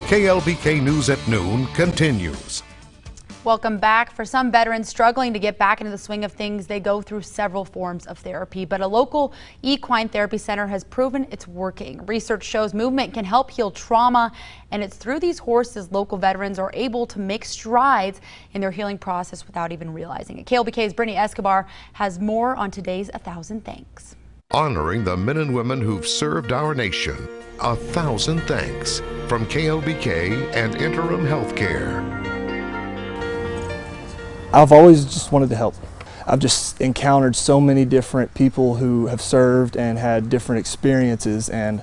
KLBK News at Noon continues. Welcome back. For some veterans struggling to get back into the swing of things, they go through several forms of therapy, but a local equine therapy center has proven it's working. Research shows movement can help heal trauma, and it's through these horses local veterans are able to make strides in their healing process without even realizing it. KLBK's Brittany Escobar has more on today's 1,000 Thanks. Honoring the men and women who've served our nation. 1,000 thanks from KLBK and Interim Healthcare. I've always just wanted to help. I've just encountered so many different people who have served and had different experiences, and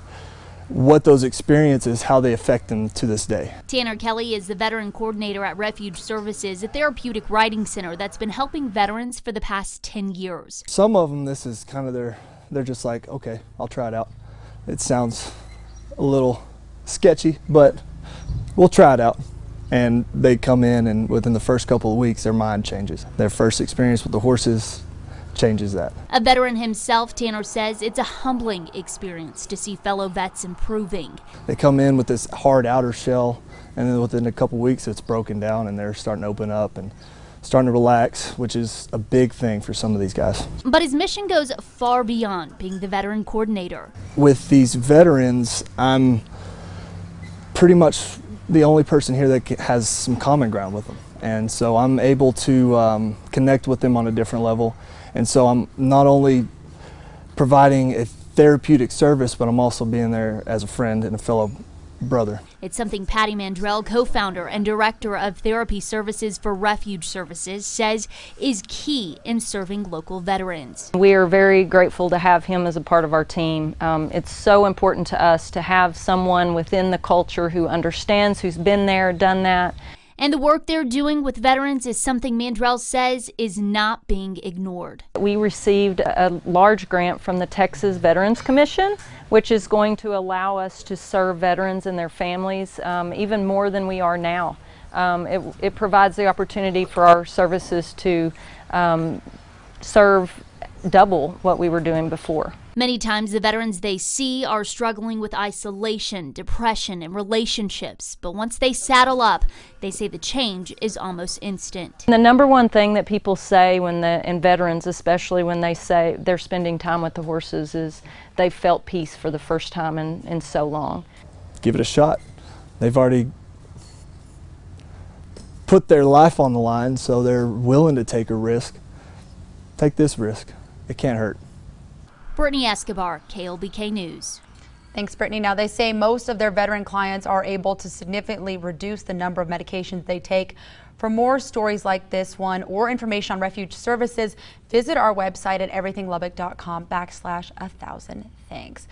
what those experiences, how they affect them to this day. Tanner Kelly is the veteran coordinator at Refuge Services, a therapeutic riding center that's been helping veterans for the past 10 years. Some of them, this is kind of they're just like, okay, I'll try it out. It sounds a little sketchy, but we'll try it out. And they come in, and within the first couple of weeks, their mind changes. Their first experience with the horses changes that. A veteran himself, Tanner says it's a humbling experience to see fellow vets improving. They come in with this hard outer shell, and then within a couple of weeks, it's broken down, and they're starting to open up and starting to relax, which is a big thing for some of these guys. But his mission goes far beyond being the veteran coordinator. With these veterans, I'm pretty much the only person here that has some common ground with them, and so I'm able to connect with them on a different level, and so I'm not only providing a therapeutic service, but I'm also being there as a friend and a fellow brother. It's something Patty Mandrell, co-founder and director of therapy services for Refuge Services, says is key in serving local veterans. We are very grateful to have him as a part of our team. It's so important to us to have someone within the culture who understands, who's been there, done that. And the work they're doing with veterans is something Mandrell says is not being ignored. We received a large grant from the Texas Veterans Commission, which is going to allow us to serve veterans and their families even more than we are now. It provides the opportunity for our services to serve double what we were doing before. Many times the veterans they see are struggling with isolation, depression, and relationships. But once they saddle up, they say the change is almost instant. The number one thing that people say and veterans especially, when they say they're spending time with the horses, is they felt peace for the first time in so long. Give it a shot. They've already put their life on the line, so they're willing to take a risk. Take this risk. It can't hurt. Brittany Escobar, KLBK News. Thanks, Brittany. Now, they say most of their veteran clients are able to significantly reduce the number of medications they take. For more stories like this one or information on Refuge Services, visit our website at everythinglubbock.com/1000 thanks.